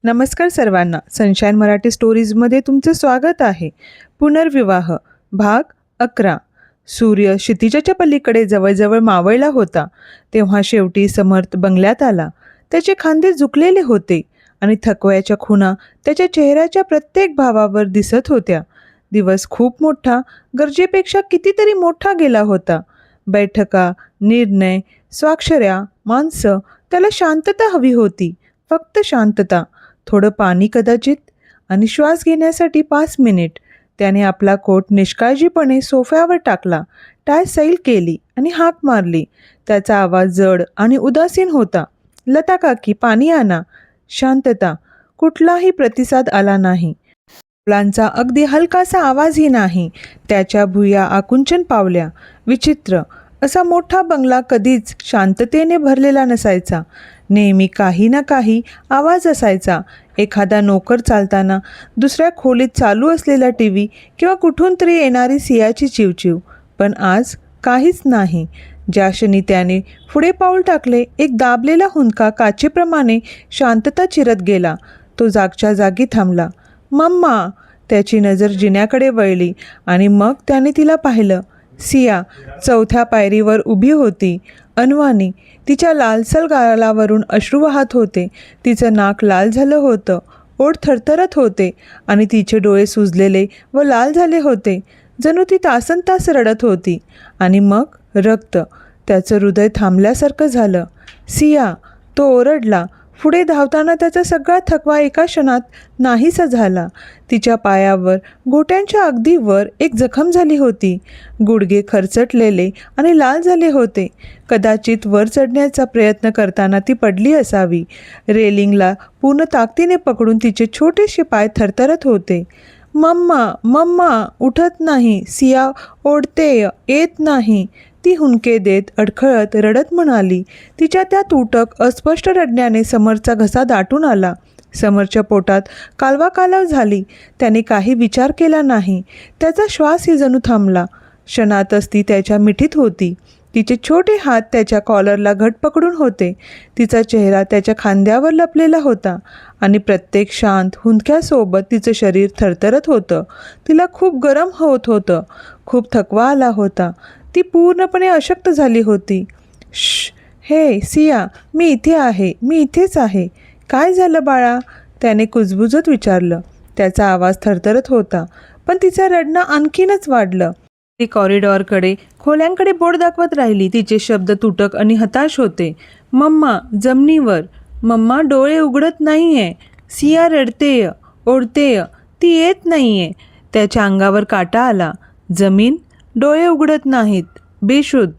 नमस्कार सर्वांना. सनशाईन मराठी स्टोरीजमध्ये तुमचं स्वागत आहे. पुनर्विवाह भाग 11. सूर्य क्षितिजाच्या पलीकडे जवळजवळ मावळला होता तेव्हा शेवटी समर्थ बंगल्यात आला. त्याचे खांदे झुकलेले होते आणि थकव्याच्या खुणा त्याच्या चेहऱ्याच्या प्रत्येक भावावर दिसत होत्या. दिवस खूप मोठा, गरजेपेक्षा कितीतरी मोठा गेला होता. बैठका, निर्णय, स्वाक्षऱ्या, माणसं. त्याला शांतता हवी होती, फक्त शांतता. थोडं पाणी कदाचित, आणि श्वास घेण्यासाठी 5 मिनिट. त्याने आपला कोट निष्काळजीपणे सोफ्यावर टाकला, टाय सैल केली आणि हाक मारली. त्याचा आवाज जड आणि उदासीन होता. लता काकी, पाणी आणा. शांतता. कुठलाही प्रतिसाद आला नाही. फुलांचा अगदी हलकासा आवाजही नाही. त्याच्या भुया आकुंचन पावल्या. विचित्र, असा मोठा बंगला कधीच शांततेने भरलेला नसायचा. नेहमी काही ना काही आवाज असायचा. एखादा नोकर चालताना, दुसऱ्या खोलीत चालू असलेला टीव्ही किंवा कुठून तरी येणारी सियाची चिवचिव. पण आज काहीच नाही. ज्या क्षणी त्याने पुढे पाऊल टाकले, एक दाबलेला हुंदका काचेप्रमाणे शांतता चिरत गेला. तो जागच्या जागी थांबला. मम्मा. त्याची नजर जिन्याकडे वळली आणि मग त्याने तिला पाहिलं. सिया 4थ्या पायरीवर उभी होती. अनवाणी. तिच्या लालसर गालावरून अश्रू वाहत होते. तिचं नाक लाल झालं होतं, ओठ थरथरत होते आणि तिचे डोळे सुजलेले व लाल झाले होते. जणू ती तासनतास रडत होती. आणि मग रक्त. त्याचं हृदय थांबल्यासारखं झालं. सिया. तो ओरडला. पुढे धावताना त्याचा सगळा थकवा एका क्षणात नाहीसा झाला. तिच्या पायावर, घोट्यांच्या अगदी वर एक जखम झाली होती. गुडघे खरचटलेले आणि लाल झाले होते. कदाचित वर चढण्याचा प्रयत्न करताना ती पडली असावी. रेलिंगला पूर्ण ताकदीने पकडून तिचे छोटेसे पाय थरथरत होते. मम्मा, मम्मा. उठत नाही. सिया ओढतेय, येत नाही. ती हुंदके देत अडखळत रडत म्हणाली. तिच्या त्या तुटक अस्पष्ट रडण्याने समरचा घसा दाटून आला. समरच्या पोटात कालवाकालव झाली. त्याने काही विचार केला नाही. त्याचा श्वासही जणू थांबला. क्षणातच ती त्याच्या मिठीत होती. तिचे छोटे हात त्याच्या कॉलरला घट पकडून होते. तिचा चेहरा त्याच्या खांद्यावर लपलेला होता आणि प्रत्येक शांत हुंदक्यासोबत तिचं शरीर थरथरत होतं. तिला खूप गरम होत होतं. खूप थकवा आला होता. ती पूर्णपणे अशक्त झाली होती. श्श. हे सिया, मी इथे आहे, मी इथेच आहे. काय झालं बाळा? त्याने कुजबुजत विचारलं. त्याचा आवाज थरथरत होता, पण तिचं रडणं आणखीनच वाढलं. ती कॉरिडॉरकडे, खोल्यांकडे बोट दाखवत राहिली. तिचे शब्द तुटक आणि हताश होते. मम्मा, जमिनीवर. मम्मा डोळे उघडत नाहीये. सिया रडतेय, ओढतेय. ती येत नाहीये. त्याच्या अंगावर काटा आला. जमीन. डोळे उघडत नाहीत. बेशुद्ध.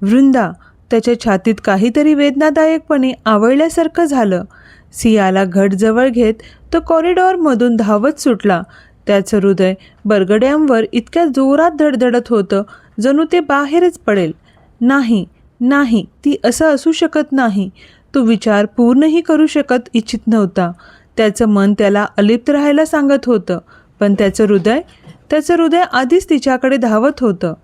वृंदा. त्याच्या छातीत काहीतरी वेदनादायकपणे आवळल्यासारखं झालं. सियाला घट जवळ घेत तो कॉरिडॉरमधून धावत सुटला. त्याचं हृदय बरगड्यांवर इतक्या जोरात धडधडत होतं, जणू ते बाहेरच पडेल. नाही, नाही, ती असं असू शकत नाही. तो विचार पूर्णही करू शकत इच्छित नव्हता. त्याचं मन त्याला अलिप्त राहायला सांगत होतं, पण त्याचं हृदय आधीच तिच्याकडे धावत होतं.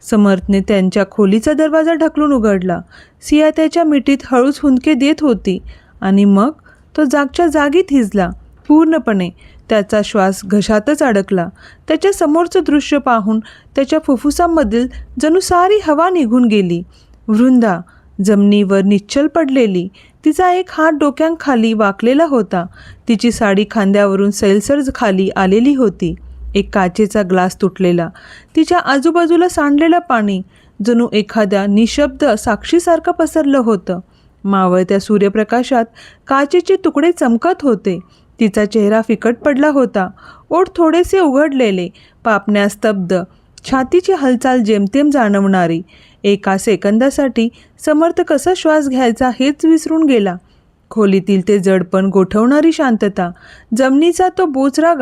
समर्थने त्यांच्या खोलीचा दरवाजा ढकलून उघडला. सिया त्याच्या मिठीत हळूच हुंदके देत होती आणि मग तो जागच्या जागी थिजला पूर्णपणे. त्याचा श्वास घशातच अडकला. त्याच्या समोरचं दृश्य पाहून त्याच्या फुफ्फुसांमधील जणू सारी हवा निघून गेली. वृंदा जमिनीवर निश्चल पडलेली. तिचा एक हात डोक्यांखाली वाकलेला होता. तिची साडी खांद्यावरून सैलसर खाली आलेली होती. एक काचेचा ग्लास तुटलेला. तिच्या आजूबाजूला सांडलेलं पाणी जणू एखाद्या निशब्द साक्षीसारखं पसरलं होतं. मावळत्या सूर्यप्रकाशात काचेचे तुकडे चमकत होते. तिचा चेहरा फिकट पडला होता. ओठ थोडेसे उघडलेले, पापण्या स्तब्ध, छातीची हालचाल जेमतेम जाणवणारी. एका सेकंदासाठी समर्थ कसा श्वास घ्यायचा हेच विसरून गेला. खोलीतील ते जडपण गोठवणारी शांतता, जमिनीचा तो बोचरा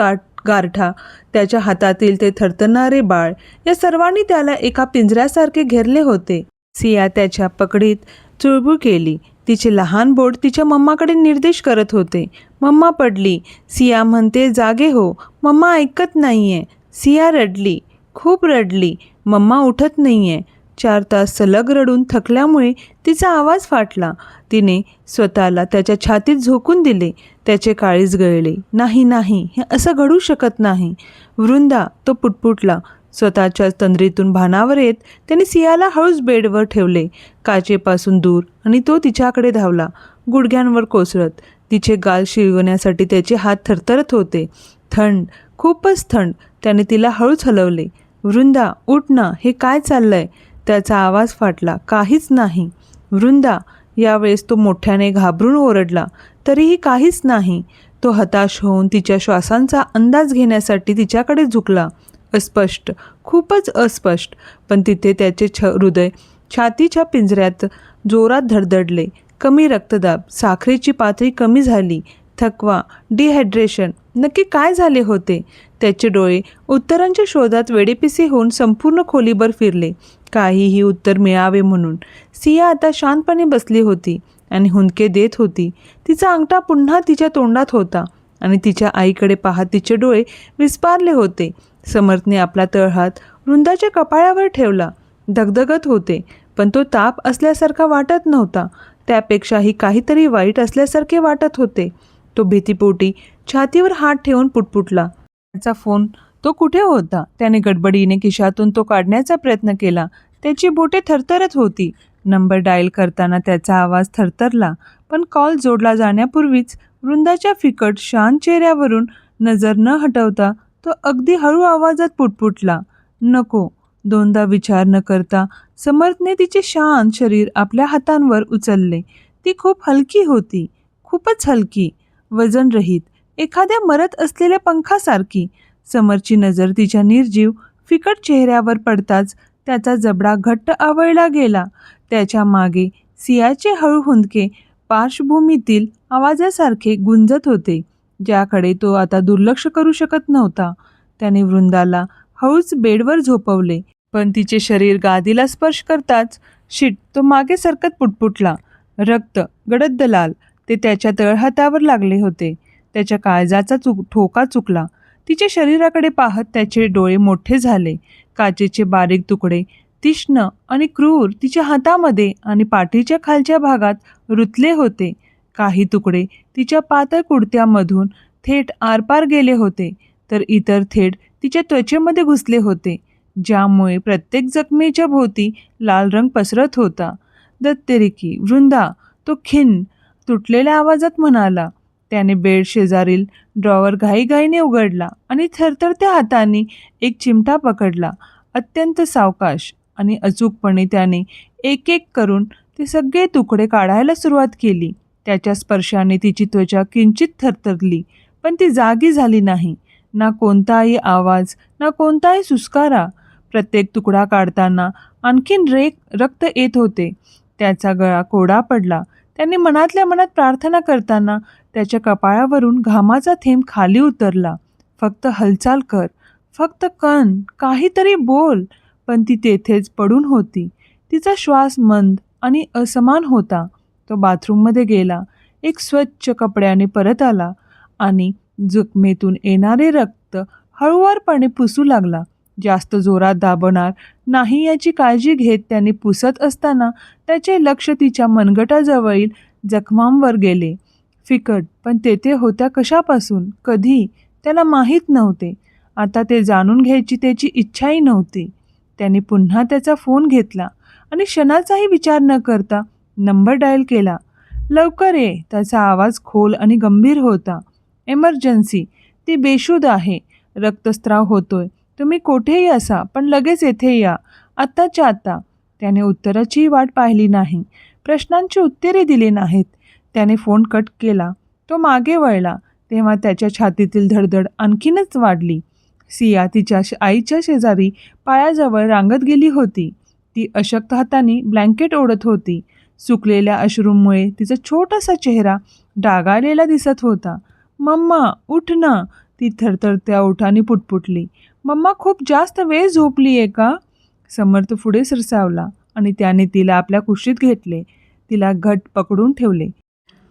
गारठा, त्याच्या हातातील ते थरथरणारे बाळ, या सर्वांनी त्याला एका पिंजऱ्यासारखे घेरले होते. सिया त्याच्या पकडीत चुळबुळ केली. तिचे लहान बोट तिच्या मम्माकडे निर्देश करत होते. मम्मा पडली. सिया म्हणते, जागे हो. मम्मा ऐकत नाहीये. सिया रडली, खूप रडली. मम्मा उठत नाहीये. 4 तास सलग रडून थकल्यामुळे तिचा आवाज फाटला. तिने स्वतःला त्याच्या छातीत झोकून दिले. त्याचे काळीज गळले. नाही नाही, हे असं घडू शकत नाही. वृंदा, तो पुटपुटला. स्वतःच्या तंद्रीतून भानावर येत त्याने सियाला हळूच बेडवर ठेवले, काचेपासून दूर, आणि तो तिच्याकडे धावला, गुडघ्यांवर कोसळत. तिचे गाल शिरवण्यासाठी त्याचे हात थरथरत होते. थंड, खूपच थंड. त्याने तिला हळूच हलवले. वृंदा, उठ ना, हे काय चाललंय? त्याचा आवाज फाटला. काहीच नाही. वृंदा, यावेळेस तो मोठ्याने घाबरून ओरडला. तरीही काहीच नाही. तो हताश होऊन तिच्या श्वासांचा अंदाज घेण्यासाठी तिच्याकडे झुकला. अस्पष्ट, खूपच अस्पष्ट, पण तिथे त्याचे हृदय छातीच्या पिंजऱ्यात जोरात धडधडले. कमी रक्तदाब, साखरेची पातळी कमी झाली, थकवा, डिहायड्रेशन. नक्की काय झाले होते? त्याचे डोळे उत्तरांच्या शोधात वेडेपिसे होऊन संपूर्ण खोलीभर फिरले, काहीही उत्तर मिळावे म्हणून. सिया आता शांतपणे बसली होती आणि हुंदके देत होती. तिचा अंगठा पुन्हा तिच्या तोंडात होता आणि तिच्या आईकडे पाहत तिचे डोळे विस्पारले होते. समर्थने आपला तळहात वृंदाच्या कपाळावर ठेवला. धगधगत होते, पण तो ताप असल्यासारखा वाटत नव्हता. त्यापेक्षाही काहीतरी वाईट असल्यासारखे वाटत होते. तो भीतीपोटी छातीवर हात ठेवून पुटपुटला. त्याचा फोन, तो कुठे होता? त्याने गडबडीने खिशातून तो काढण्याचा प्रयत्न केला. त्याची बोटे थरथरत होती. नंबर डायल करताना त्याचा आवाज थरथरला, पण कॉल जोडला जाण्यापूर्वीच वृंदाच्या फिकट शांत चेहऱ्यावरून नजर न हटवता तो अगदी हळू आवाजात पुटपुटला, नको. दोनदा विचार न करता समर्थने तिचे शांत शरीर आपल्या हातांवर उचलले. ती खूप हलकी होती, खूपच हलकी, वजनरहित, एखाद्या मरत असलेल्या पंखासारखी. समरची नजर तिच्या निर्जीव फिकट चेहऱ्यावर पडताच त्याचा जबडा घट्ट आवळला गेला. त्याच्या मागे सियाचे हळू हुंदके पार्श्वभूमीतील आवाजासारखे गुंजत होते, ज्याकडे तो आता दुर्लक्ष करू शकत नव्हता. त्याने वृंदाला हळूच बेडवर झोपवले, पण तिचे शरीर गादीला स्पर्श करताच शिट, तो मागे सरकत पुटपुटला. रक्त, गडद लाल, ते त्याच्या तळहातावर लागले होते. त्याच्या काळजाचा ठोका चुकला. तिच्या शरीराकडे पाहत त्याचे डोळे मोठे झाले. काचेचे बारीक तुकडे, तीक्ष्ण आणि क्रूर, तिच्या हातामध्ये आणि पाठीच्या खालच्या भागात रुतले होते. काही तुकडे तिच्या पातळ कुडत्यामधून थेट आरपार गेले होते, तर इतर थेट तिच्या त्वचेमध्ये घुसले होते, ज्यामुळे प्रत्येक जखमेच्या भोवती लाल रंग पसरत होता. दत्तेरिकी, वृंदा, तो खिन्न, तुटलेल्या आवाजात म्हणाला. त्याने बेड शेजारील ड्रॉवर घाईघाईने उघडला आणि थरथरत्या हातांनी एक चिमटा पकडला. अत्यंत सावकाश आणि अचूकपणे त्याने एक एक करून ते सगळे तुकडे काढायला सुरुवात केली. त्याच्या स्पर्शाने तिची त्वचा किंचित थरथरली, पण ती जागी झाली नाही. ना कोणताही आवाज, ना कोणताही सुस्कारा. प्रत्येक तुकडा काढताना आणखीन रक्त येत होते. त्याचा गळा कोरडा पडला. त्याने मनातल्या मनात प्रार्थना करताना त्याच्या कपाळावरून घामाचा थेंब खाली उतरला. फक्त हालचाल कर, फक्त कण, काहीतरी बोल. पण ती तेथेच पडून होती. तिचा श्वास मंद आणि असमान होता. तो बाथरूममध्ये गेला, एक स्वच्छ कपड्याने परत आला आणि जखमेतून येणारे रक्त हळुवारपणे पुसू लागला. जास्त जोरात दाबणार नाही याची काळजी घेत त्याने पुसत असताना त्याचे लक्ष तिच्या मनगटाजवळील जखमांवर गेले. फिकट, पण तेथे होत्या कशापासून, कधी, त्याला माहीत नव्हते. आता ते जाणून घ्यायची त्याची इच्छाही नव्हती. त्याने पुन्हा त्याचा फोन घेतला आणि क्षणाचाही विचार न करता नंबर डायल केला. लवकर ये, त्याचा आवाज खोल आणि गंभीर होता. एमर्जन्सी, ती बेशुद्ध आहे, रक्तस्राव होतोय, तुम्ही कोठेही असा पण लगेच येथे या, आत्ताच्या आत्ता. त्याने उत्तराचीही वाट पाहिली नाही, प्रश्नांची उत्तरे दिली नाहीत. त्याने फोन कट केला. तो मागे वळला तेव्हा त्याच्या छातीतील धडधड आणखीनच वाढली. सिया तिच्या आईच्या शेजारी पायाजवळ रांगत गेली होती. ती अशक्त हाताने ब्लँकेट ओढत होती. सुकलेल्या अश्रूंमुळे तिचा छोटासा चेहरा डागाळलेला दिसत होता. मम्मा, उठ ना, ती थरथरत्या ओठाने पुटपुटली. मम्मा, खूप जास्त वेळ झोपली आहे का? समर्थ पुढे सरसावला आणि त्याने तिला आपल्या कुशीत घेतले. तिला घट्ट पकडून ठेवले.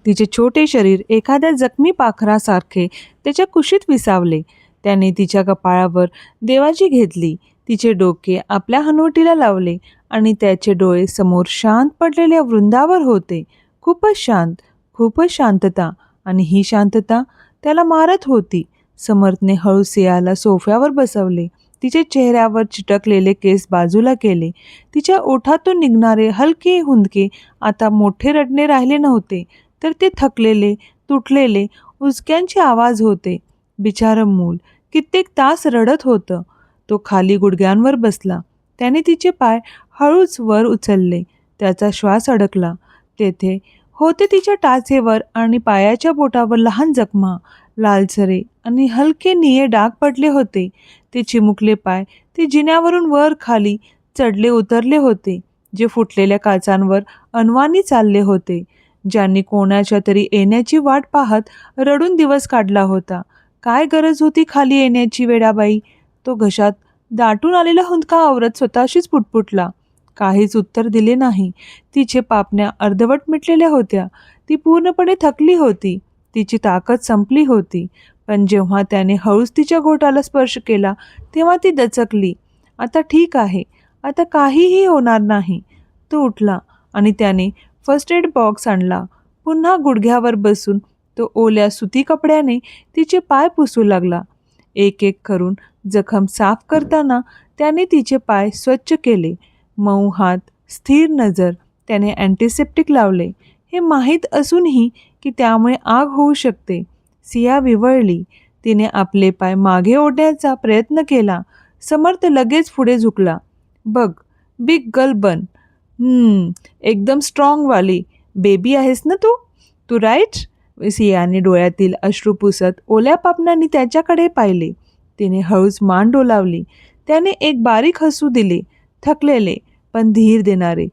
तिचे छोटे शरीर एखाद्या जखमी पाखरासारखे त्याच्या कुशीत विसावले. त्याने तिच्या कपाळावर देवाची घेतली. तिचे डोके आपल्या हनुवटीला लावले आणि त्याचे डोळे समोर शांत पडलेल्या वृंदावर होते. खूपच शांत, खूपच शांतता. आणि ही शांतता त्याला मारत होती. समर्थने हळू सियाला सोफ्यावर बसवले. तिचे चेहऱ्यावर चिटकलेले केस बाजूला केले. तिच्या ओठातून निघणारे हलके हुंदके आता मोठे रडणे राहिले नव्हते, तर ते थकलेले, तुटलेले उचक्यांचे आवाज होते. बिचारं मूल कित्येक तास रडत होतं. तो खाली गुडघ्यांवर बसला. त्याने तिचे पाय हळूच वर उचलले. त्याचा श्वास अडकला. तेथे होते तिच्या टाचेवर आणि पायाच्या बोटावर लहान जखमा, लालसरे आणि हलके निळे डाग पडले होते. ते चिमुकले पाय ते जिन्यावरून वर खाली चढले उतरले होते, जे फुटलेल्या काचांवर अनवाणी चालले होते. ज्यांनी कोणाच्या तरी येण्याची वाट पाहत रडून दिवस काढला होता. काय गरज होती खाली येण्याची वेडाबाई? तो घशात दाटून आलेला हुंदका आवरत स्वतःशीच पुटपुटला. काहीच उत्तर दिले नाही. तिचे पापण्या अर्धवट मिटलेल्या होत्या. ती पूर्णपणे थकली होती. तिची ताकद संपली होती. पण जेव्हा त्याने हळूच तिच्या घोटाला स्पर्श केला तेव्हा ती दचकली. आता ठीक आहे, आता काहीही होणार नाही. तो उठला आणि त्याने फर्स्ट एड बॉक्स आणला. पुन्हा गुडघ्यावर बसून तो ओल्या सुती कपड्याने तिचे पाय पुसू लागला. एक एक करून जखम साफ करताना त्याने तिचे पाय स्वच्छ केले. मऊ हात, स्थिर नजर. त्याने अँटिसेप्टिक लावले, हे माहीत असूनही की त्यामुळे आग होऊ शकते. सिया विव्हळली. तिने आपले पाय मागे ओढण्याचा प्रयत्न केला. समर्थ लगेच पुढे झुकला. बघ, बिग गर्ल बन. एकदम स्ट्रॉंगवाली बेबी आहेस ना तू? तू राईट? सियाने डोळ्यातील अश्रू पुसत ओल्या पापणांनी त्याच्याकडे पाहिले. तिने हळूच मान डोलावली. त्याने एक बारीक हसू दिले, थकलेले पण धीर देणारे.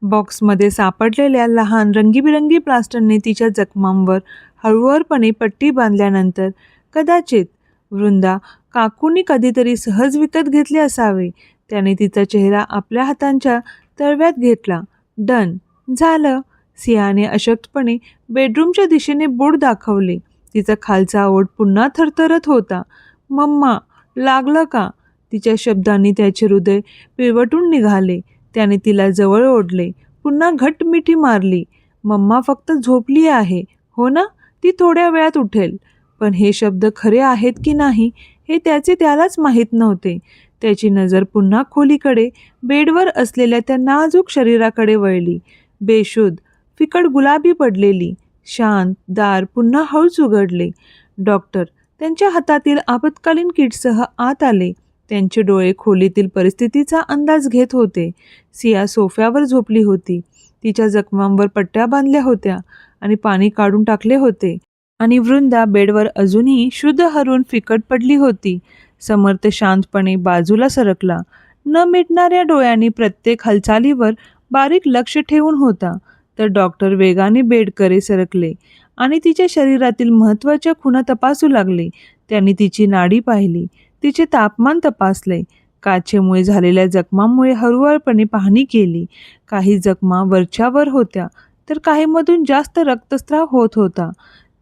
बॉक्समध्ये सापडलेल्या लहान रंगीबिरंगी प्लास्टरने तिच्या जखमांवर हळुवारपणे पट्टी बांधल्यानंतर कदाचित वृंदा काकूंनी कधीतरी सहज विकत घेतले असावे. त्याने तिचा चेहरा आपल्या हातांच्या तळव्यात घेतला. डन झालं. सियाने अशक्तपणे बेडरूमच्या दिशेने बोट दाखवले. तिचा खालचा ओठ पुन्हा थरथरत होता. मम्मा, लागलं का? तिच्या शब्दांनी त्याचे हृदय पिळवटून निघाले. त्याने तिला जवळ ओढले. पुन्हा घट्ट मिठी मारली. मम्मा फक्त झोपली आहे, हो ना? ती थोड्या वेळात उठेल. पण हे शब्द खरे आहेत की नाही हे त्यालाच माहीत नव्हते. त्याची नजर पुन्हा खोलीकडे बेडवर असलेल्या त्या नाजूक शरीराकडे वळली. बेशुद्ध, फिकट गुलाबी पडलेली. शांत. दार पुन्हा हळूच उघडले. डॉक्टर त्यांच्या हातातील आपत्कालीन किटसह आत आले. त्यांचे डोळे खोलीतील परिस्थितीचा अंदाज घेत होते. सिया सोफ्यावर झोपली होती. तिच्या जखमांवर पट्ट्या बांधल्या होत्या आणि पाणी काढून टाकले होते. आणि वृंदा बेडवर अजूनही शुद्ध हरून फिकट पडली होती. समर्थ शांतपणे बाजूला सरकला. न मिटणाऱ्या डोळ्यांनी प्रत्येक हालचालीवर बारीक लक्ष ठेवून होता. तर डॉक्टर वेगाने बेडकडे सरकले आणि तिच्या शरीरातील महत्त्वाच्या खुणा तपासू लागले. त्यांनी तिची नाडी पाहिली. तिचे तापमान तपासले. काचेमुळे झालेल्या जखमांमुळे हळूवारपणे पाहणी केली. काही जखमा वरच्यावर होत्या, तर काहीमधून जास्त रक्तस्राव होत होता.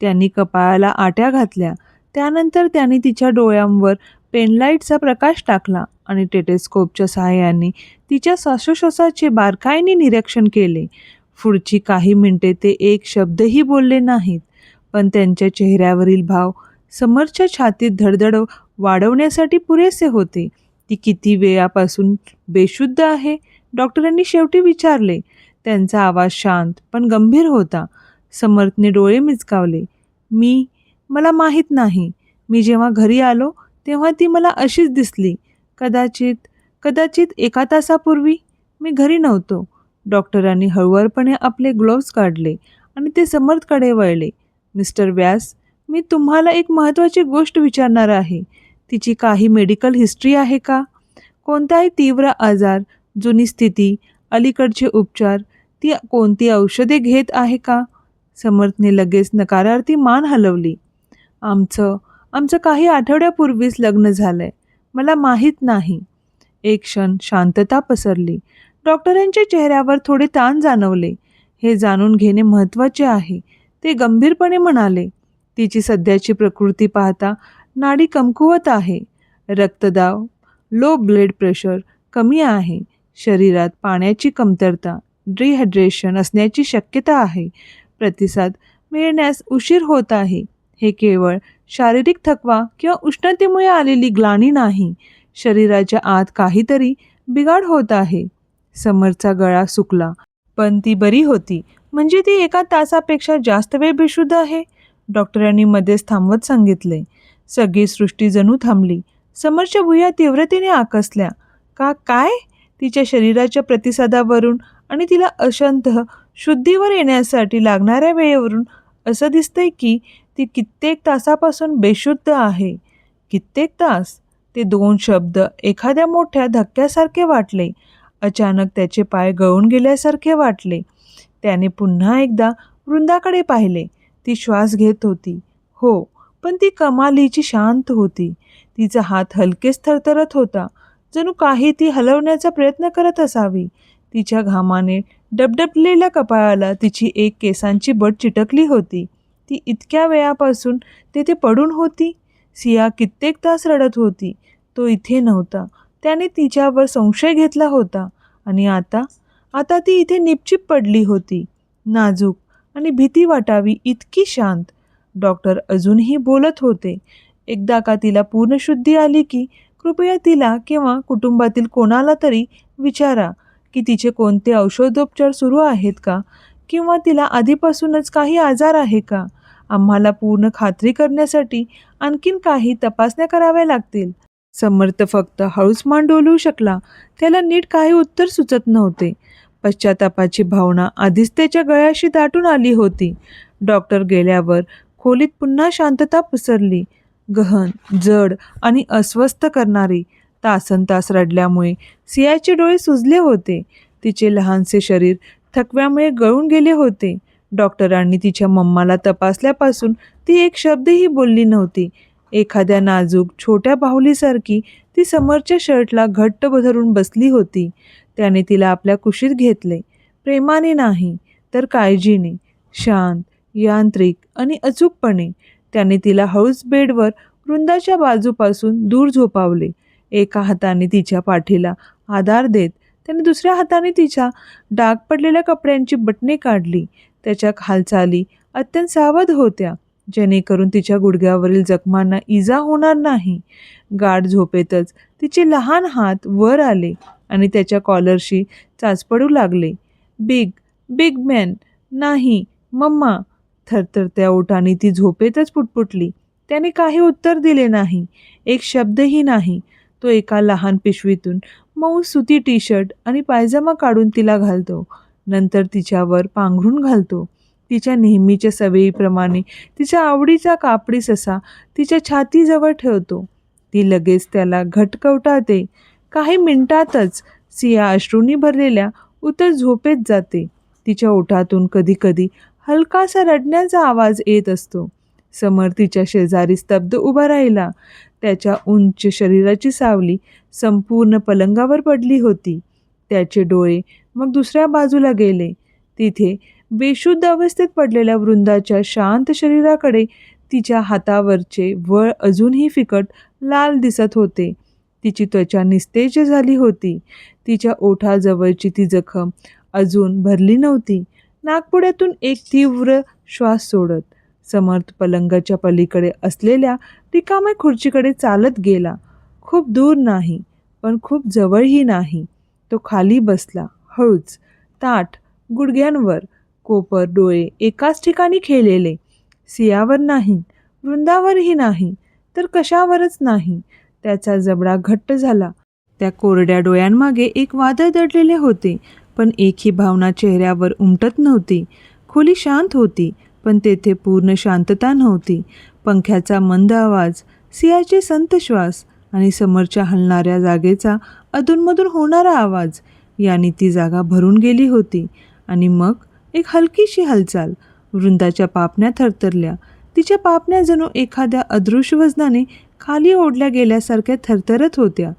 त्यांनी कपाळाला आट्या घातल्या. त्यानंतर त्यांनी तिच्या डोळ्यांवर पेनलाईटचा प्रकाश टाकला आणि टेटेस्कोपच्या सहाय्याने तिच्या श्वासोश्वासाचे बारकाईने निरीक्षण केले. पुढची काही मिनिटे ते एक शब्दही बोलले नाहीत, पण त्यांच्या चेहऱ्यावरील भाव समरच्या छातीत धडधड वाढवण्यासाठी पुरेसे होते. ती किती वेळापासून बेशुद्ध आहे? डॉक्टरांनी शेवटी विचारले. त्यांचा आवाज शांत पण गंभीर होता. समर्थने डोळे मिचकावले. मला माहीत नाही. मी जेव्हा घरी आलो तेव्हा ती मला अशीच दिसली. कदाचित 1 तासापूर्वी. मी घरी नव्हतो. डॉक्टरांनी हळुवारपणे आपले ग्लोव्ज काढले आणि ते समर्थकडे वळले. मिस्टर व्यास, मी तुम्हाला एक महत्त्वाची गोष्ट विचारणार आहे. तिची काही मेडिकल हिस्ट्री आहे का? कोणताही तीव्र आजार, जुनी स्थिती, अलीकडचे उपचार? ती कोणती औषधे घेत आहे का? समर्थने लगेच नकारार्थी मान हलवली. आमचं काही आठवड्यापूर्वीच लग्न झालंय. मला माहीत नाही. एक क्षण शांतता पसरली. डॉक्टरांच्या चेहऱ्यावर थोडे ताण जाणवले. हे जाणून घेणे महत्त्वाचे आहे, ते गंभीरपणे म्हणाले. तिची सध्याची प्रकृती पाहता नाडी कमकुवत आहे. रक्तदाब लो ब्लड प्रेशर कमी आहे, शरीरात पाण्याची कमतरता डिहायड्रेशन असण्याची शक्यता आहे, प्रतिसाद मिळण्यास उशीर होत आहे. हे केवळ शारीरिक थकवा किंवा उष्णतेमुळे आलेली ग्लानी नाही, शरीराच्या आत काहीतरी बिघाड होत आहे. समरचा गळा सुकला, पण ती बरी होती. म्हणजे ती एका तासापेक्षा जास्त वेळ बेशुद्ध आहे, डॉक्टरांनी मध्येच थांबवत सांगितले. सगळी सृष्टी जणू थांबली. समरच्या भुया तीव्रतेने आकसल्या. काय? तिच्या शरीराच्या प्रतिसादावरून आणि तिला अशांत शुद्धीवर येण्यासाठी लागणाऱ्या वेळेवरून असं दिसतंय की ती कित्येक तासापासून बेशुद्ध आहे. कित्येक तास? ते 2 शब्द एखाद्या मोठ्या धक्क्यासारखे वाटले. अचानक त्याचे पाय गळून गेल्यासारखे वाटले. त्याने पुन्हा एकदा वृंदाकडे पाहिले. ती श्वास घेत होती. हो, पण ती कमालीची शांत होती. तिचा हात हलकेच थरथरत होता, जणू काही ती हलवण्याचा प्रयत्न करत असावी. तिच्या घामाने डबडबलेल्या कपाळाला तिची एक केसांची बट चिटकली होती. ती इतक्या वेळापासून तेथे पडून होती. सिया कित्येक तास रडत होती. तो इथे नव्हता. त्याने तिच्यावर संशय घेतला होता आणि आता ती इथे निपचिप पडली होती, नाजूक आणि भीती वाटावी इतकी शांत. डॉक्टर अजूनही बोलत होते. एकदा का तिला पूर्ण शुद्धी आली की कृपया तिला किंवा कुटुंबातील कोणाला तरी विचारा की तिचे कोणते औषधोपचार सुरू आहेत का, किंवा तिला आधीपासूनच काही आजार आहे का. आम्हाला पूर्ण खात्री करण्यासाठी आणखीन काही तपासण्या कराव्या लागतील. समर्थ फक्त हळूच मान डोलवू शकला. त्याला नीट काही उत्तर सुचत नव्हते. पश्चातापाची भावना आधीच त्याच्या गळ्याशी दाटून आली होती. डॉक्टर गेल्यावर खोलीत पुन्हा शांतता पसरली, गहन, जड आणि अस्वस्थ करणारी. तासनतास रडल्यामुळे सियाचे डोळे सुजले होते. तिचे लहानसे शरीर थकव्यामुळे गळून गेले होते. डॉक्टरांनी तिच्या मम्माला तपासल्यापासून ती एक शब्दही बोलली नव्हती. एखाद्या नाजूक छोट्या बाहुलीसारखी ती समरच्या शर्टला घट्ट धरून बसली होती. त्याने तिला आपल्या कुशीत घेतले, प्रेमाने नाही तर काळजीने, शांत, यांत्रिक आणि अचूकपणे. त्याने तिला हळूच बेडवर वृंदाच्या बाजूपासून दूर झोपावले. एका हाताने तिच्या पाठीला आधार देत त्याने दुसऱ्या हाताने तिच्या डाग पडलेल्या कपड्यांची बटणे काढली. त्याच्या हालचाली अत्यंत सावध होत्या, जेणेकरून तिच्या गुडघ्यावरील जखमांना इजा होणार नाही. गाढ झोपेतच तिचे लहान हात वर आले आणि त्याच्या कॉलरशी चाचपडू लागले. Big big man. नाही मम्मा. थरथरत्या ओठाने ती झोपेतच पुटपुटली. त्याने काही उत्तर दिले नाही, एक शब्दही नाही. तो एका लहान पिशवीतून मऊ सुती टी शर्ट आणि पायजमा काढून तिला घालतो. नंतर तिच्यावर पांघरून घालतो. तिच्या नेहमीच्या सवयीप्रमाणे तिच्या आवडीचा कापडी ससा तिच्या छातीजवळ ठेवतो. ती लगेच त्याला घट्ट कवटाळते. काही मिनिटातच सिया अश्रूंनी भरलेल्या उतर झोपेत जाते. तिच्या ओठातून कधीकधी हलकासा रडण्याचा आवाज येत असतो. समर तिच्या शेजारी स्तब्ध उभा राहिला. त्याच्या उंच शरीराची सावली संपूर्ण पलंगावर पडली होती. त्याचे डोळे मग दुसऱ्या बाजूला गेले. तिथे बेशुद्ध अवस्थेत पडलेल्या वृंदाच्या शांत शरीराकडे. तिच्या हातावरचे वळ अजूनही फिकट लाल दिसत होते. तिची त्वचा निस्तेज झाली होती. तिच्या ओठाजवळची ती जखम अजून भरली नव्हती. नाकपुड्यातून एक तीव्र श्वास सोडत समर्थ पलंगाच्या पलीकडे असलेल्या रिकाम्या खुर्चीकडे चालत गेला. खूप दूर नाही, पण खूप जवळही नाही. तो खाली बसला, हळूच, ताठ, गुडघ्यांवर, कोपर डोळे एकाच ठिकाणी खेळलेले. सियावर नाही, वृंदावरही नाही, तर कशावरच नाही. त्याचा जबडा घट्ट झाला. त्या कोरड्या डोळ्यांमागे एक वादळ दडलेले होते, पण एकही भावना चेहऱ्यावर उमटत नव्हती. खोली शांत होती, पण तेथे पूर्ण शांतता नव्हती. पंख्याचा मंद आवाज, सियाचे संत श्वास आणि समरच्या हलणाऱ्या जागेचा अधूनमधून होणारा आवाज याने ती जागा भरून गेली होती. आणि मग एक हलकीशी हालचाल. वृंदाच्या पापण्या थरथरल्या. तिच्या पापण्या जणू एखाद्या अदृश्य वजनाने खाली ओढल्या गेल्यासारख्या थरथरत होत्या.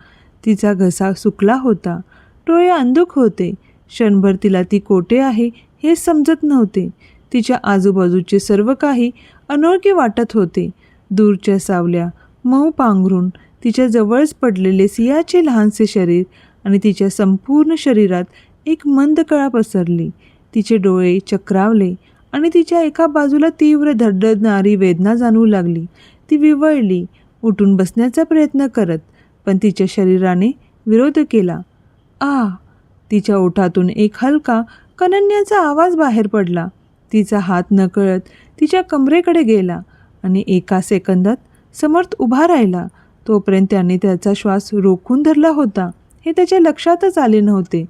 तिचा घसा सुकला होता. डोळे अंधुक होते. क्षणभर तिला ती कोठे आहे हे समजत नव्हते. तिच्या आजूबाजूचे सर्व काही अनोळखी वाटत होते. दूरच्या सावल्या, मऊ पांघरून, तिच्या जवळच पडलेले सियाचे लहानसे शरीर आणि तिच्या संपूर्ण शरीरात एक मंद कळा पसरली. तिचे डोळे चक्रावले आणि तिच्या एका बाजूला तीव्र धडधडणारी वेदना जाणवू लागली. ती विव्हळली, उठून बसण्याचा प्रयत्न करत, पण तिच्या शरीराने विरोध केला. आ! तिच्या ओठातून एक हलका कणण्याचा आवाज बाहेर पडला. तिचा हात नकळत तिच्या कमरेकडे गेला आणि एका सेकंदात समर्थ उभा राहिला. तोपर्यंत त्याने त्याचा श्वास रोखून धरला होता हे त्याच्या लक्षातच आले नव्हते.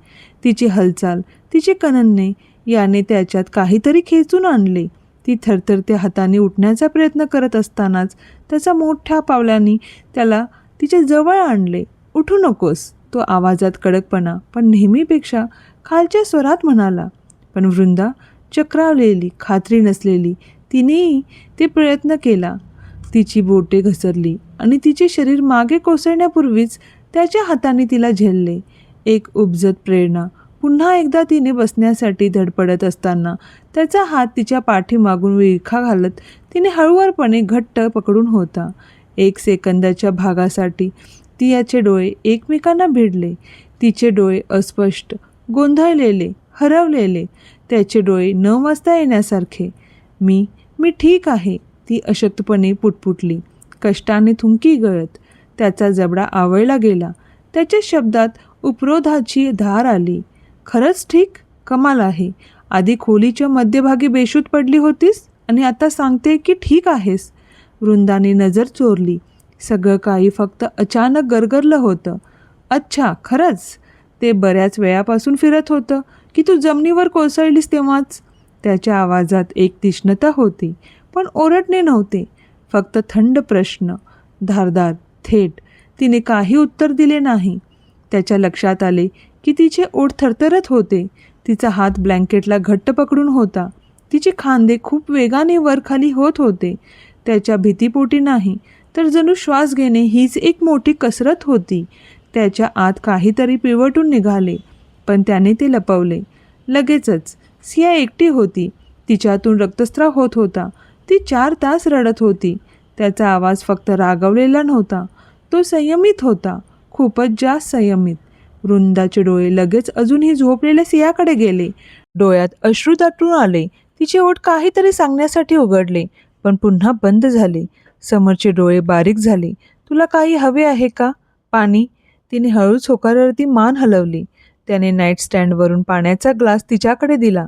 तिची हालचाल, तिचे कणणे याने त्याच्यात काहीतरी खेचून आणले. ती थरथरत्या हाताने उठण्याचा प्रयत्न करत असतानाच त्याचा मोठ्या पावलांनी त्याला तिच्या जवळ आणले. उठू नकोस, तो आवाजात कडकपणा पण नेहमीपेक्षा खालच्या स्वरात म्हणाला. पण वृंदा चक्रावलेली, खात्री नसलेली, तिनेही ते प्रयत्न केला. तिची बोटे घसरली आणि तिचे शरीर मागे कोसळण्यापूर्वीच त्याच्या हाताने तिला झेलले. एक उपजत प्रेरणा. पुन्हा एकदा तिने बसण्यासाठी धडपडत असताना त्याचा हात तिच्या पाठीमागून विळखा घालत तिने हळुवारपणे घट्ट पकडून होता. 1 सेकंदाच्या भागासाठी तिचे डोळे एकमेकांना भिडले. तिचे डोळे अस्पष्ट, गोंधळलेले, हरवलेले, त्याचे डोळे न वाचता येण्यासारखे. मी ठीक आहे, ती अशक्तपणे पुटपुटली, कष्टाने थुंकी गळत. त्याचा जबडा आवळला गेला. त्याच्या शब्दात उपरोधाची धार आली. खरंच ठीक? कमाल आहे. आधी खोलीच्या मध्यभागी बेशुद्ध पडली होतीस आणि आता सांगते की ठीक आहेस. वृंदाने नजर चोरली. सगळं काही फक्त अचानक गरगरलं होतं. अच्छा, खरंच? ते बऱ्याच वेळापासून फिरत होतं की तू जमिनीवर कोसळलीस तेव्हाच? त्याच्या आवाजात एक तीक्ष्णता होती, पण ओरडणे नव्हते. फक्त थंड प्रश्न, धारदार, थेट. तिने काही उत्तर दिले नाही. त्याच्या लक्षात आले की तिचे ओठ थरथरत होते. तिचा हात ब्लँकेटला घट्ट पकडून होता. तिचे खांदे खूप वेगाने वरखाली होत होते. त्याच्या भीतीपोटी नाही, तर जणू श्वास घेणे हीच एक मोठी कसरत होती. त्याच्या आत काहीतरी पिळवटून निघाले, पण त्याने ते लपवले. लगेचच सिया एकटी होती. तिच्यातून रक्तस्राव होत होता. ती 4 तास रडत होती. त्याचा आवाज फक्त रागावलेला नव्हता, तो संयमित होता, खूपच जास्त संयमित. वृंदाचे डोळे लगेच अजूनही झोपलेल्या सियाकडे गेले. डोळ्यात अश्रू दाटून आले. तिचे ओठ काहीतरी सांगण्यासाठी उघडले, पण पुन्हा बंद झाले. समरचे डोळे बारीक झाले. तुला काही हवे आहे का? पाणी? तिने हळूच होकारार्थी मान हलवली. त्याने नाईट स्टँडवरून पाण्याचा ग्लास तिच्याकडे दिला.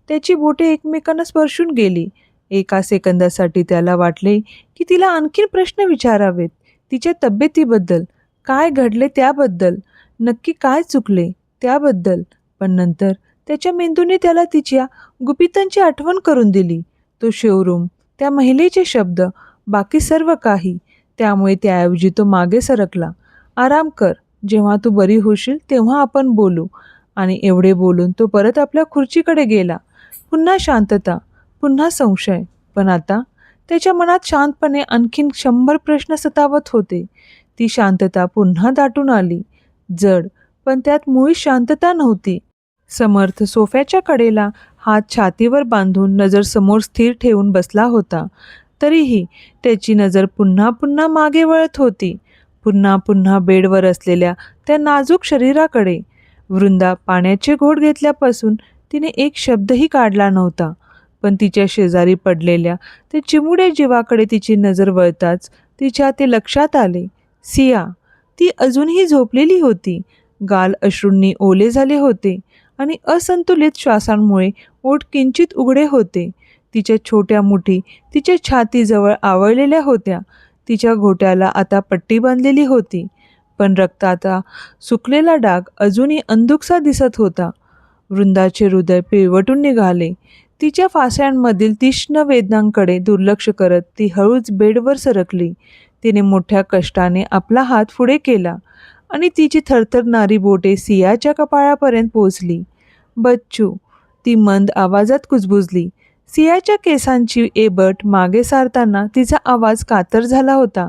त्याची बोटे एकमेकांना स्पर्शून गेली. एका सेकंदासाठी त्याला वाटले की तिला आणखीन प्रश्न विचारावेत. तिच्या तब्येतीबद्दल, काय घडले त्याबद्दल, नक्की काय चुकले त्याबद्दल. पण नंतर त्याच्या मेंदूने त्याला तिच्या गुपितांची आठवण करून दिली. तो शोरूम, त्या महिलेचे शब्द, बाकी सर्व काही. त्यामुळे त्याऐवजी तो मागे सरकला. आराम कर, जेव्हा तू बरी होशील तेव्हा आपण बोलू. आणि एवढे बोलून तो परत आपल्या खुर्चीकडे गेला. पुन्हा शांतता, पुन्हा संशय. पण आता त्याच्या मनात शांतपणे आणखीन 100 प्रश्न सतावत होते. ती शांतता पुन्हा दाटून आली, जड, पण त्यात मुळी शांतता नव्हती. समर्थ सोफ्याच्या कडेला हात छातीवर बांधून नजर समोर स्थिर ठेवून बसला होता. तरीही त्याची नजर पुन्हा पुन्हा मागे वळत होती, पुन्हा पुन्हा बेडवर असलेल्या त्या नाजूक शरीराकडे. वृंदा पाण्याचे घोट घेतल्यापासून तिने एक शब्दही काढला नव्हता, पण तिच्या शेजारी पडलेल्या ते चिमुड्या जीवाकडे तिची नजर वळताच तिच्या ते लक्षात आले. सिया, ती अजूनही झोपलेली होती. गाल अश्रूंनी ओले झाले होते आणि असंतुलित श्वासांमुळे ओठ किंचित उघडे होते. तिच्या छोट्या मुठी तिच्या छातीजवळ आवळलेल्या होत्या. तिच्या घोट्याला आता पट्टी बांधलेली होती, पण रक्ताचा सुकलेला डाग अजूनही अंधुकसा दिसत होता. वृंदाचे हृदय पिळवटून निघाले. तिच्या फास्यांमधील तीक्ष्ण वेदनांकडे दुर्लक्ष करत ती हळूच बेडवर सरकली. तिने मोठ्या कष्टाने आपला हात पुढे केला आणि तिची थरथरणारी बोटे सियाच्या कपाळापर्यंत पोचली. बच्चू, ती मंद आवाजात कुजबुजली. सियाच्या केसांची एबट मागे सारताना तिचा आवाज कातर झाला होता.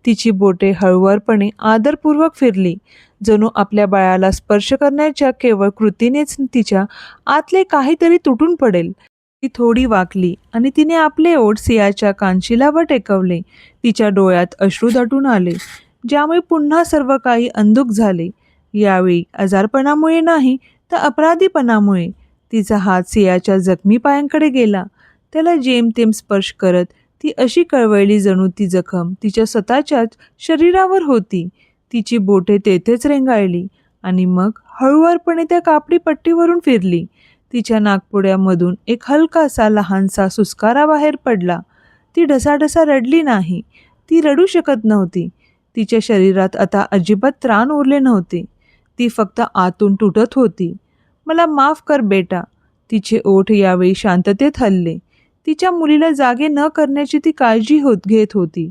तिची बोटे हळुवारपणे आदरपूर्वक फिरली, जणू आपल्या बाळाला स्पर्श करण्याच्या केवळ कृतीनेच तिच्या आतले काहीतरी तुटून पडेल. ती थोडी वाकली आणि तिने आपले ओठ सियाच्या कानशिलावर टेकवले. तिच्या डोळ्यात अश्रू दाटून आले. ज्यामुळे पुन्हा सर्व काही अंधुक झाले. यावेळी आजारपणामुळे नाही तर अपराधीपणामुळे तिचा हात सियाच्या जखमी पायांकडे गेला. त्याला जेमतेम स्पर्श करत ती अशी कळवळली जणू ती जखम तिच्या स्वतःच्याच शरीरावर होती. तिची बोटे तेथेच रेंगाळली आणि मग हळुवारपणे त्या कापडी पट्टीवरून फिरली. तिच्या नाकपुड्यामधून एक हलकासा लहानसा सुस्कारा बाहेर पडला. ती ढसाढसा रडली नाही. ती रडू शकत नव्हती. तिच्या शरीरात आता अजिबात त्राण उरले नव्हते. ती फक्त आतून तुटत होती. मला माफ कर बेटा. तिचे ओठ यावेळी शांततेत हलले. तिच्या मुलीला जागे न करण्याची ती काळजी घेत होती.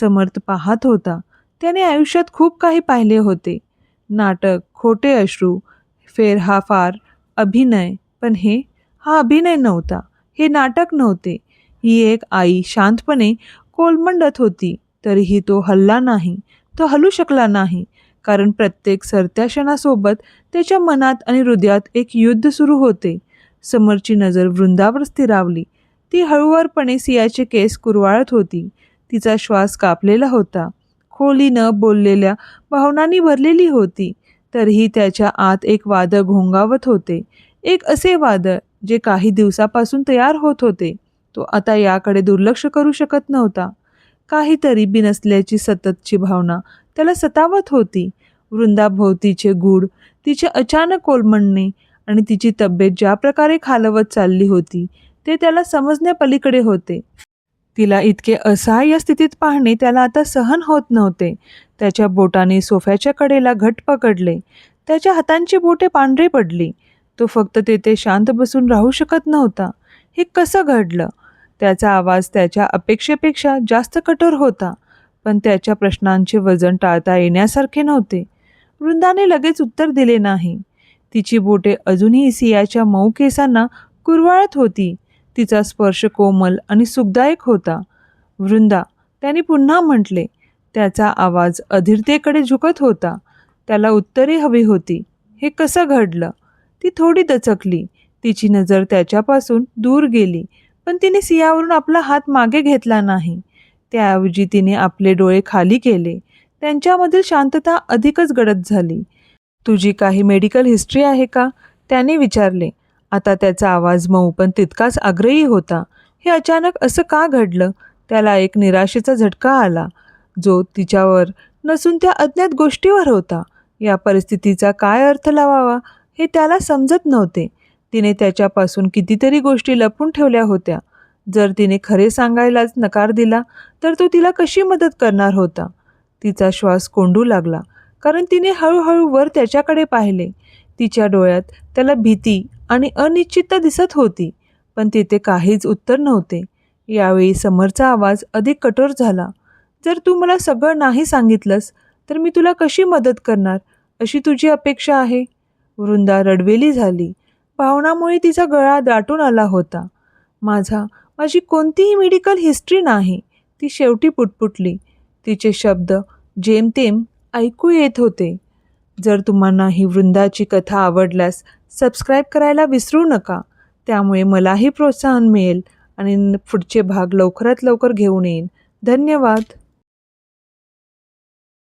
समर्थ पाहत होता. त्याने आयुष्यात खूप काही पाहिले होते. नाटक, खोटे अश्रू, हा फार अभिनय. पण हा अभिनय नव्हता. हे नाटक नव्हते. ही एक आई शांतपणे कोलमडत होती. तरीही तो हलला नाही. तो हलू शकला नाही. कारण प्रत्येक सरत्या क्षणासोबत त्याच्या मनात आणि हृदयात एक युद्ध सुरू होते. समरची नजर वृंदावर स्थिरावली. ती हळुवारपणे सियाचे केस कुरवाळत होती. तिचा श्वास कापलेला होता. खोली न बोललेल्या भावनांनी भरलेली होती. तरीही त्याच्या आत एक वादळ घोंगावत होते. एक असे वादळ जे काही दिवसापासून तयार होत होते. तो आता याकडे दुर्लक्ष करू शकत नव्हता. काहीतरी बिनसल्याची सततची भावना त्याला सतावत होती. वृंदाभोवतीचे गूढ, तिचे अचानक कोलमडणे आणि तिची तब्येत ज्या प्रकारे खालवत चालली होती ते त्याला समजण्यापलीकडे होते. तिला इतके असहाय्य स्थितीत पाहणे त्याला आता सहन होत नव्हते. त्याच्या बोटाने सोफ्याच्या कडेला घट्ट पकडले. त्याच्या हातांची बोटे पांढरी पडली. तो फक्त तेथे शांत बसून राहू शकत नव्हता. हे कसं घडलं? त्याचा आवाज त्याच्या अपेक्षेपेक्षा जास्त कठोर होता. पण त्याच्या प्रश्नांचे वजन टाळता येण्यासारखे नव्हते. वृंदाने लगेच उत्तर दिले नाही. तिची बोटे अजूनही सियाच्या मऊ केसांना कुरवाळत होती. तिचा स्पर्श कोमल आणि सुखदायक होता. वृंदा, त्याने पुन्हा म्हटले. त्याचा आवाज अधीरतेकडे झुकत होता. त्याला उत्तरे हवी होती. हे कसं घडलं? ती थोडी दचकली. तिची नजर त्याच्यापासून दूर गेली. पण तिने सियावरून आपला हात मागे घेतला नाही. त्याऐवजी तिने आपले डोळे खाली केले. त्यांच्यामधील शांतता अधिकच गडद झाली. तुझी काही मेडिकल हिस्ट्री आहे का? त्याने विचारले. आता त्याचा आवाज मऊ पण तितकाच आग्रही होता. हे अचानक असं का घडलं? त्याला एक निराशेचा झटका आला, जो तिच्यावर नसून त्या अज्ञात गोष्टीवर होता. या परिस्थितीचा काय अर्थ लावावा हे त्याला समजत नव्हते. तिने त्याच्यापासून कितीतरी गोष्टी लपवून ठेवल्या होत्या. जर तिने खरे सांगायलाच नकार दिला तर तो तिला कशी मदत करणार होता? तिचा श्वास कोंडू लागला, कारण तिने हळूहळू वर त्याच्याकडे पाहिले. तिच्या डोळ्यात त्याला भीती आणि अनिश्चितता दिसत होती. पण तिथे काहीच उत्तर नव्हते. यावेळी समरचा आवाज अधिक कठोर झाला. जर तू मला सगळं नाही सांगितलंस तर मी तुला कशी मदत करणार, अशी तुझी अपेक्षा आहे? वृंदा रडवेली झाली. भावनामुळे तिचा गळा दाटून आला होता. माझी कोणतीही मेडिकल हिस्ट्री नाही, ती शेवटी पुटपुटली. तिचे शब्द जेमतेम ऐकू येत होते. जर तुम्हाला ही वृंदाची कथा आवडल्यास सबस्क्राईब करायला विसरू नका. त्यामुळे मलाही प्रोत्साहन मिळेल आणि पुढचे भाग लवकरात लवकर घेऊन येईन. धन्यवाद.